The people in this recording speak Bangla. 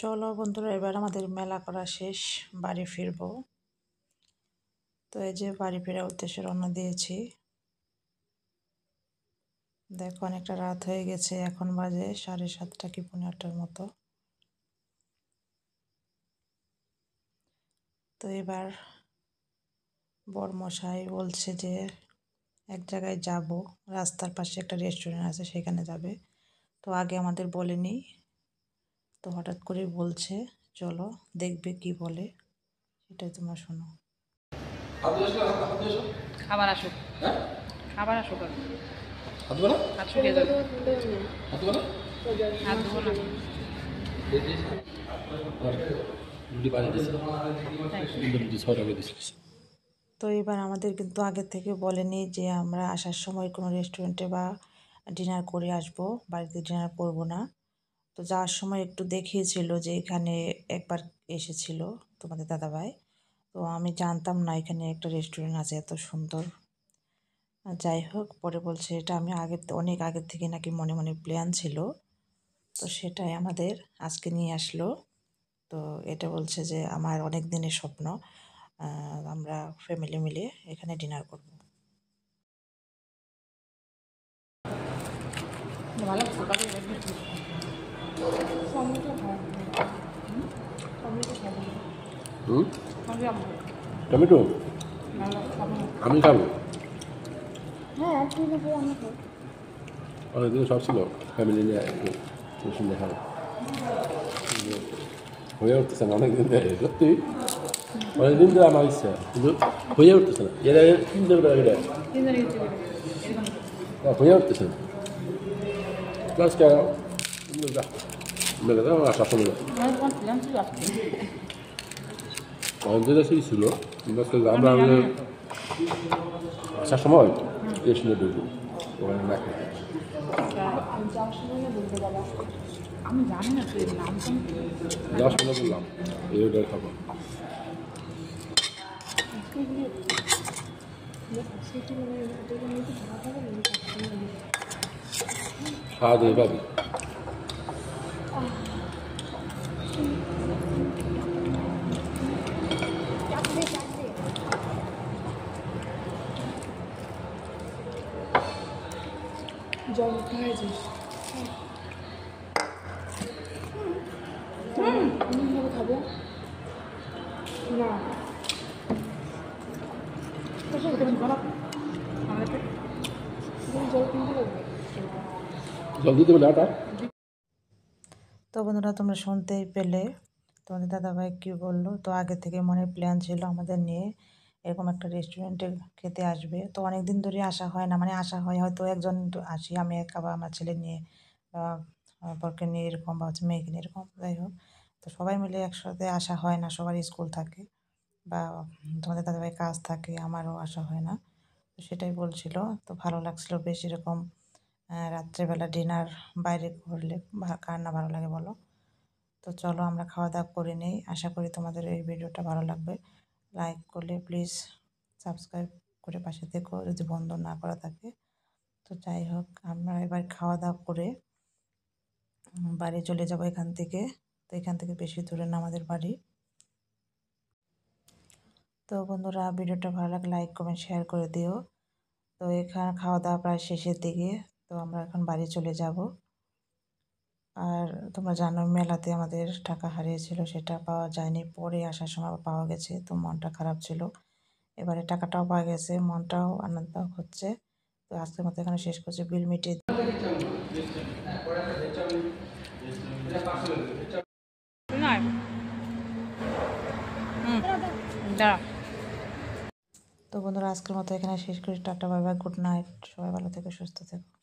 চলো বন্ধুরা, এবার আমাদের মেলা করা শেষ, বাড়ি ফিরবো। তো এই যে বাড়ি ফেরার উদ্দেশ্যে রওনা দিয়েছি। দেখো অনেকটা রাত হয়ে গেছে, এখন বাজে 7:30 কি 8:45 মতো। তো এবার বড়মশাই বলছে যে এক জায়গায় যাব, রাস্তার পাশে একটা রেস্টুরেন্ট আছে সেখানে যাবে। তো আগে আমাদের বলেনি, তো হঠাৎ করে বলছে চলো, দেখবে কি বলে, সেটাই তোমরা শোনো। খাবার আসুক, হ্যাঁ খাবার আসুক, হাত ধোবো না হাত শুকিয়ে যাবে, হাত ধোবো না হাত ধোবো না। রুটি বানিয়ে দিয়েছি, রুটি 6টা করে দিয়েছি। তো এবার আমাদের কিন্তু আগে থেকে বলেনি যে আমরা আসার সময় কোনো রেস্টুরেন্টে বা ডিনার করে আসব, বাড়িতে ডিনার করব না। তো যাওয়ার সময় একটু দেখিয়েছিল যে এখানে একবার এসেছিল তোমাদের দাদাভাই। তো আমি জানতাম না এখানে একটা রেস্টুরেন্ট আছে এত সুন্দর। যাই হোক, পরে বলছে এটা আমি অনেক আগের থেকে নাকি মনে মনে প্ল্যান ছিল, তো সেটাই আমাদের আজকে নিয়ে আসলো। তো এটা বলছে যে আমার অনেক দিনের স্বপ্ন, আমরা ফ্যামিলি মিলে এখানে ডিনার করব। ভালো টমেটো আমি খাবো। অনেকদিন সব ছিল ফ্যামিলি নিয়ে একটু সুন্দর খাবো, হয়ে উঠতেছে না অনেকদিন ধরে, সত্যি অনেকদিন ধরে আমার ইচ্ছা, কিন্তু হয়ে উঠতেছে না। এর আগে চিন্তা করে হয়ে উঠতেছে না। প্লাস মেলে তো আমার আশা করলো অঞ্চলে সেই ছিল, আমরা আসার সময় স্টেশনে ঢুকবো, ওখানে না আমি জানি না তুই নাম যাওয়ার সময় বললাম এই ওটাই খাবো। খাওয়া দিয়ে পাবি। জল খাইছিস? আমি খাবো না, জল কিনতে লাগবে। জল দিতে বলে আটা। তো বন্ধুরা, তোমরা শুনতেই পেলে তোমাদের দাদাভাই কী বললো। তো আগে থেকে মনে প্ল্যান ছিল আমাদের নিয়ে এরকম একটা রেস্টুরেন্টে খেতে আসবে। তো অনেক দিন ধরে আসা হয় না, মানে আসা হয় হয়তো একজন আসি, আমি একা বা আমার ছেলে নিয়ে বা আমার বরকে নিয়ে এরকম, বা হচ্ছে মেয়েকে নিয়ে এরকম, যাই হোক। তো সবাই মিলে একসাথে আসা হয় না, সবার স্কুল থাকে বা তোমাদের দাদাভাই কাজ থাকে, আমারও আসা হয় না। তো সেটাই বলছিল। তো ভালো লাগছিলো বেশ এরকম রাত্রেবেলা ডিনার বাইরে করলে, কার না ভালো লাগে বলো। তো চলো আমরা খাওয়া দাওয়া করে নিই। আশা করি তোমাদের এই ভিডিওটা ভালো লাগবে। লাইক করলে প্লিজ সাবস্ক্রাইব করে পাশে থেকো যদি বন্ধ না করা থাকে। তো যাই হোক, আমরা এবার খাওয়া দাওয়া করে বাড়ি চলে যাব এখান থেকে। তো এখান থেকে বেশি দূরে না আমাদের বাড়ি। তো বন্ধুরা, ভিডিওটা ভালো লাগলে লাইক কমেন্ট শেয়ার করে দিও। তো এখানে খাওয়া দাওয়া প্রায় শেষের দিকে, তো আমরা এখন বাড়ি চলে যাব। আর তোমরা জানো মেলাতে আমাদের টাকা হারিয়েছিল, সেটা পাওয়া যায়নি, পরে আসার সময় পাওয়া গেছে, তো মনটা খারাপ ছিল। এবারে টাকাটাও পাওয়া গেছে, মনটাও আনন্দ হচ্ছে। তো আজকের মতো এখানে শেষ করছি, বিল মিটিয়ে। তো বন্ধুরা, আজকের মতো এখানে শেষ করি। Tata, bye bye, good night, সবাই ভালো থেকো, সুস্থ থেকো।